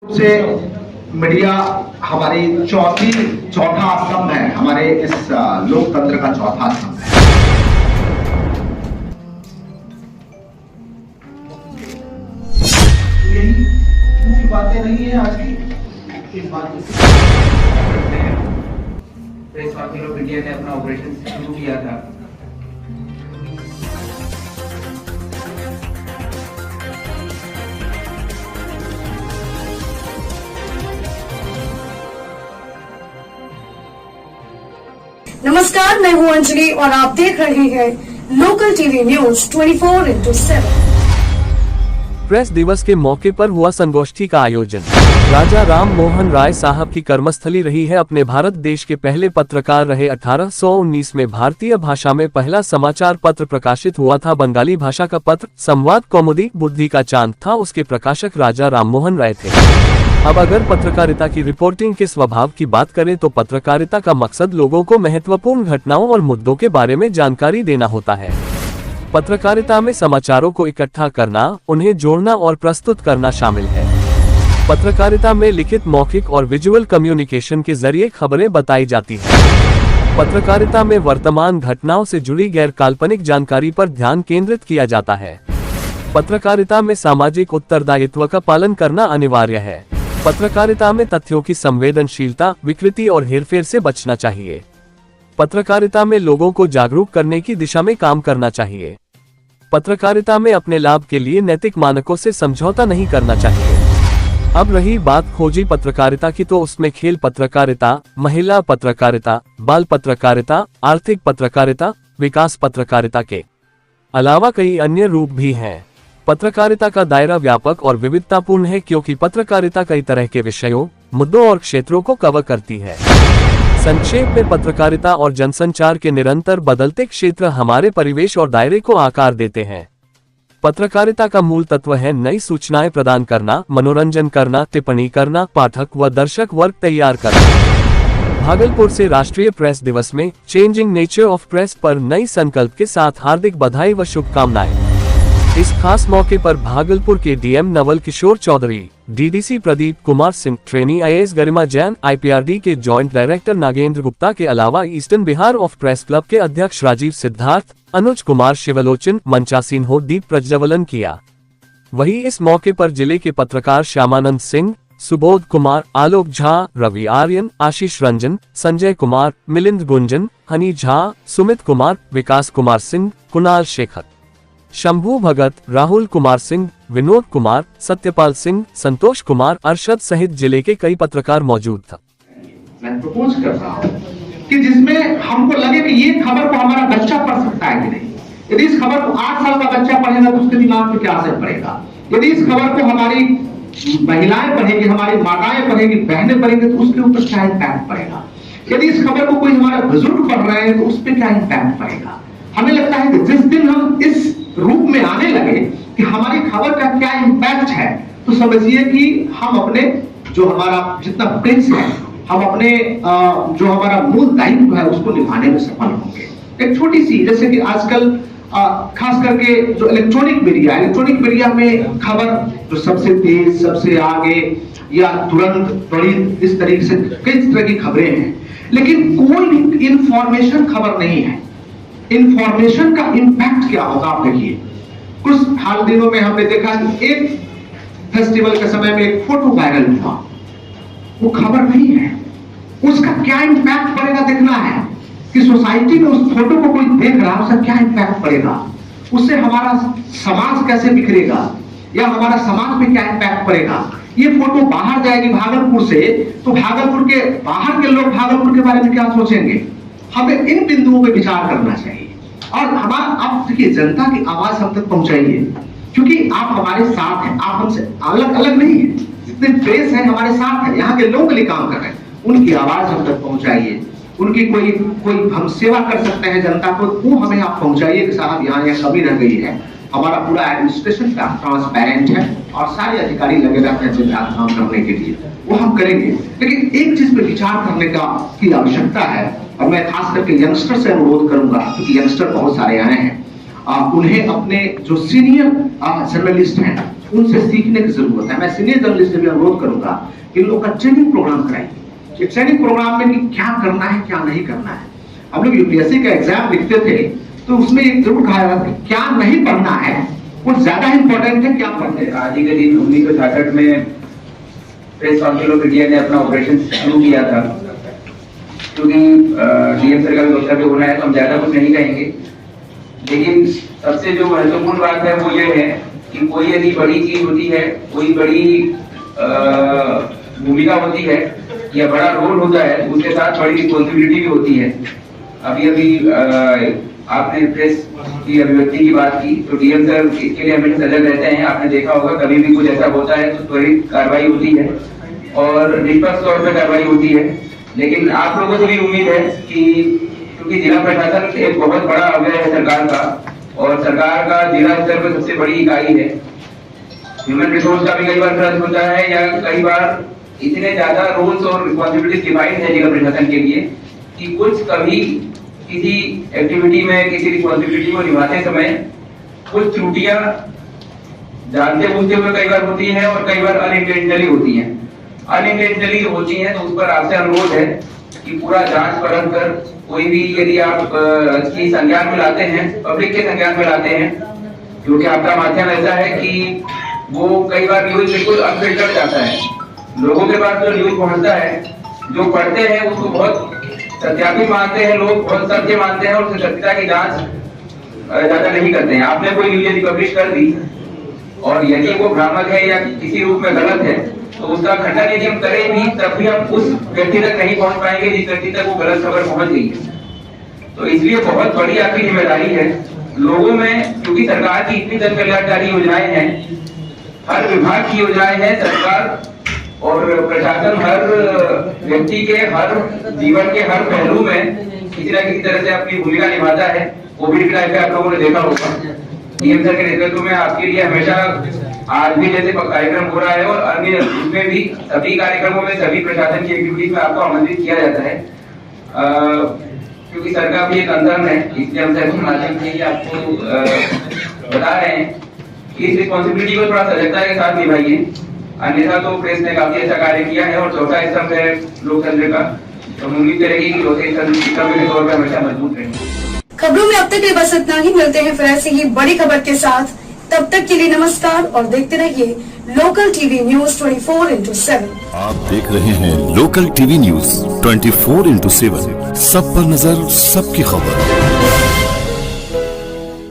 से मीडिया हमारी चौथा स्तंभ है, हमारे इस लोकतंत्र का चौथा स्तंभ है। यही पूरी बातें नहीं है आज की इस बात प्रेस वाकिंग ऑफ इंडिया ने अपना ऑपरेशन शुरू किया था। नमस्कार, मैं हूं अंजलि और आप देख रहे हैं लोकल टीवी न्यूज 24/7। प्रेस दिवस के मौके पर हुआ संगोष्ठी का आयोजन। राजा राम मोहन राय साहब की कर्मस्थली रही है। अपने भारत देश के पहले पत्रकार रहे। 1819 में भारतीय भाषा में पहला समाचार पत्र प्रकाशित हुआ था। बंगाली भाषा का पत्र संवाद कौमुदी बुद्धि का चांद था। उसके प्रकाशक राजा राम मोहन राय थे। अब अगर पत्रकारिता की रिपोर्टिंग के स्वभाव की बात करें तो पत्रकारिता का मकसद लोगों को महत्वपूर्ण घटनाओं और मुद्दों के बारे में जानकारी देना होता है। पत्रकारिता में समाचारों को इकट्ठा करना, उन्हें जोड़ना और प्रस्तुत करना शामिल है। पत्रकारिता में लिखित, मौखिक और विजुअल कम्युनिकेशन के जरिए खबरें बताई जाती हैं। पत्रकारिता में वर्तमान घटनाओं से जुड़ी गैर काल्पनिक जानकारी पर ध्यान केंद्रित किया जाता है। पत्रकारिता में सामाजिक उत्तरदायित्व का पालन करना अनिवार्य है। पत्रकारिता में तथ्यों की संवेदनशीलता, विकृति और हेरफेर से बचना चाहिए। पत्रकारिता में लोगों को जागरूक करने की दिशा में काम करना चाहिए। पत्रकारिता में अपने लाभ के लिए नैतिक मानकों से समझौता नहीं करना चाहिए। अब रही बात खोजी पत्रकारिता की, तो उसमें खेल पत्रकारिता, महिला पत्रकारिता, बाल पत्रकारिता, आर्थिक पत्रकारिता, विकास पत्रकारिता के अलावा कई अन्य रूप भी हैं। पत्रकारिता का दायरा व्यापक और विविधतापूर्ण है, क्योंकि पत्रकारिता कई तरह के विषयों, मुद्दों और क्षेत्रों को कवर करती है। संक्षेप में, पत्रकारिता और जनसंचार के निरंतर बदलते क्षेत्र हमारे परिवेश और दायरे को आकार देते हैं। पत्रकारिता का मूल तत्व है नई सूचनाएं प्रदान करना, मनोरंजन करना, टिप्पणी करना, पाठक व दर्शक वर्ग तैयार करना। भागलपुर से राष्ट्रीय प्रेस दिवस में चेंजिंग नेचर ऑफ प्रेस पर नई संकल्प के साथ हार्दिक बधाई व शुभकामनाएं। इस खास मौके पर भागलपुर के DM Naval Kishore Chaudhary, DDC Pradeep Kumar Singh, trainee IAS Garima Jain, IPRD के जॉइंट डायरेक्टर नागेंद्र गुप्ता के अलावा Eastern Bihar of press club के अध्यक्ष राजीव सिद्धार्थ, अनुज कुमार शिवलोचन, मंचासीन हो दीप प्रज्वलन किया। वहीं इस मौके पर जिले के पत्रकार श्यामानंद सिंह, सुबोध कुमार, आलोक झा, रवि आर्यन, आशीष रंजन, संजय कुमार, मिलिंद गुंजन, हनी झा, सुमित कुमार, विकास कुमार सिंह, कुणाल शेखर, शंभू भगत, राहुल कुमार सिंह, विनोद कुमार, सत्यपाल सिंह, संतोष कुमार, अरशद सहित जिले के कई पत्रकार मौजूद थे। मैं प्रपोज कर रहा हूं कि जिसमें हमको लगे कि ये खबर को हमारा बच्चा पढ़ सकता है कि नहीं। यदि इस खबर को 8 साल का बच्चा पढ़ेगा तो उसके दिमाग पे क्या असर पड़ेगा। यदि इस खबर को हमारी महिलाएं पढ़ेगी, हमारी माताएं पढ़ेगी, बहनें पढ़ेंगी तो उसके ऊपर क्या इम्पैक्ट पड़ेगा। यदि इस खबर को कोई हमारे बुजुर्ग पढ़ रहे हैं तो उस पर क्या इम्पैक्ट पड़ेगा। हमें लगता है कि जिस दिन हम इस रूप में आने लगे कि हमारी खबर का क्या इम्पैक्ट है, तो समझिए कि हम अपने जो हमारा जितना प्रिंस है, हम अपने जो हमारा मूल दायित्व है उसको निभाने में सफल होंगे। एक छोटी सी, जैसे कि आजकल खास करके जो इलेक्ट्रॉनिक मीडिया में खबर जो सबसे तेज, सबसे आगे या तुरंत, त्वरित, इस तरीके से कई तरह की खबरें हैं, लेकिन कोई इंफॉर्मेशन खबर नहीं है। इंफॉर्मेशन का इंपैक्ट क्या होगा आप देखिए। कुछ हाल दिनों में हमने देखा कि एक फेस्टिवल के समय में एक फोटो वायरल हुआ, वो खबर नहीं है। उसका क्या इंपैक्ट पड़ेगा देखना है कि सोसाइटी में उस फोटो को कोई देख रहा है, उसका क्या इंपैक्ट पड़ेगा, उससे हमारा समाज कैसे बिखरेगा या हमारा समाज पे क्या इंपैक्ट पड़ेगा। ये फोटो बाहर जाएगी भागलपुर से, तो भागलपुर के बाहर के लोग भागलपुर के बारे में क्या सोचेंगे। हमें इन बिंदुओं पे विचार करना चाहिए और हमारा, आप देखिए, जनता की आवाज हम तक पहुंचाइए, क्योंकि आप हमारे साथ हैं, आप हमसे अलग अलग नहीं है। जितने प्रेस है हमारे साथ है, यहाँ के लोग के लिए काम कर रहे हैं, उनकी आवाज हम तक पहुंचाइए। उनकी कोई हम सेवा कर सकते हैं जनता को, वो हमें आप पहुंचाइए कि साहब यहाँ कमी रह गई है। हमारा पूरा एडमिनिस्ट्रेशन ट्रांसपेरेंट है और सारे अधिकारी लगे रहते हैं काम करने के लिए, वो हम करेंगे। लेकिन एक चीज पे विचार करने की आवश्यकता है, और मैं खास करके यंगस्टर से अनुरोध करूंगा, क्योंकि यंगस्टर बहुत सारे आए हैं, उन्हें अपने जो सीनियर जर्नलिस्ट हैं उनसे सीखने की जरूरत है। मैं सीनियर जर्नलिस्ट से भी अनुरोध करूंगा कि इन लोग का ट्रेनिंग प्रोग्राम कराइए। ट्रेनिंग प्रोग्राम में कि क्या करना है क्या नहीं करना है। हम लोग यूपीएससी का एग्जाम लिखते थे तो उसमें एक जरूर कहा जाता था क्या नहीं पढ़ना है, वो ज्यादा इंपॉर्टेंट है क्या पढ़ना है। आज ही के दिन 1966 में प्रेस काउंसिल ऑफ इंडिया ने अपना ऑपरेशन शुरू किया था। क्योंकि डीएम सर का भी वक्तव्य होना है तो हम ज्यादा कुछ नहीं कहेंगे, लेकिन सबसे जो महत्वपूर्ण बात है वो ये है कि कोई यदि बड़ी चीज होती है, कोई बड़ी भूमिका होती है या बड़ा रोल होता है, उसके साथ बड़ी रिस्पॉन्सिबिलिटी भी होती है। अभी आपने प्रेस की अभिव्यक्ति की बात की, तो डीएम सर इसके लिए हमेशा सजग रहते हैं। आपने देखा होगा कभी भी कुछ ऐसा होता है तो त्वरित कार्रवाई होती है और निष्पक्ष तौर पर कार्रवाई होती है। लेकिन आप लोगों से भी उम्मीद है कि क्योंकि जिला प्रशासन एक बहुत बड़ा अवयव है सरकार का, और सरकार का जिला स्तर पर सबसे बड़ी इकाई है। ह्यूमन रिसोर्स का भी कई बार खर्च होता है या कई बार इतने ज्यादा रोल्स और रिस्पॉन्सिबिलिटीज डिवाइड है जिला प्रशासन के लिए कि कुछ कभी किसी एक्टिविटी में किसी रिस्पॉन्सिबिलिटी को निभाते समय कुछ त्रुटियां जानते बूझते हुए कई बार होती हैं और कई बार अनइंटेंशनली होती हैं। अनइंटेंशनली होती हैं तो उस पर आपसे अनुरोध है कि पूरा जांच परख कर कोई भी यदि आप की संज्ञान में लाते हैं, पब्लिक के संज्ञान में लाते हैं, क्योंकि आपका माध्यम ऐसा है कि वो कई बार न्यूज बिल्कुल अनफिल्टर्ड जाता है। लोगों के पास जो न्यूज पहुंचता है, जो पढ़ते हैं उसको बहुत सत्यापित मानते हैं, लोग बहुत सत्य मानते हैं और उसकी सत्यता की जांच ज्यादा नहीं करते हैं। आपने कोई न्यूज यदि पब्लिश कर दी और यदि वो भ्रामक है या किसी रूप में गलत है तो उसका खंडन यदि हम करें भी तब भी हम उस व्यक्ति तक नहीं पहुंच पाएंगे जिस व्यक्ति तक वो गलत खबर पहुंच गई है। तो इसलिए बहुत बड़ी आपकी जिम्मेदारी है लोगों में, क्योंकि सरकार की इतनी जन कल्याणकारी योजनाएं हैं, हर विभाग की योजनाएं हैं, सरकार और प्रशासन हर व्यक्ति के हर जीवन के हर पहलू में किसी न किसी तरह से अपनी भूमिका निभाता है। कोविड के टाइम पे आप लोगों ने देखा होगा डीएम सर के नेतृत्व में आपके लिए हमेशा आज भी जैसे कार्यक्रम हो रहा है और अन्य उसमें भी सभी कार्यक्रमों में सभी प्रशासन की एक्टिविटीज में आपको आमंत्रित किया जाता है। क्योंकि सर का भी एक कंसर्न है, इसलिए हम सर के माध्यम से आपको बता रहे हैं कि इस रिस्पॉन्सिबिलिटी को थोड़ा सजगता के साथ निभाइए, अन्यथा तो प्रेस ने काफी अच्छा कार्य किया है। और चौथा स्तंभ है लोकतंत्र का, तो उम्मीद करेगी कि चौथे स्तंभ के तौर पर हमेशा मजबूत रहेंगे। खबरों में अब तक के लिए बस इतना ही। मिलते हैं फिर ऐसी ही बड़ी खबर के साथ, तब तक के लिए नमस्कार और देखते रहिए लोकल टीवी न्यूज 24/7। आप देख रहे हैं लोकल टीवी न्यूज 24/7, सब पर नजर, सबकी खबर।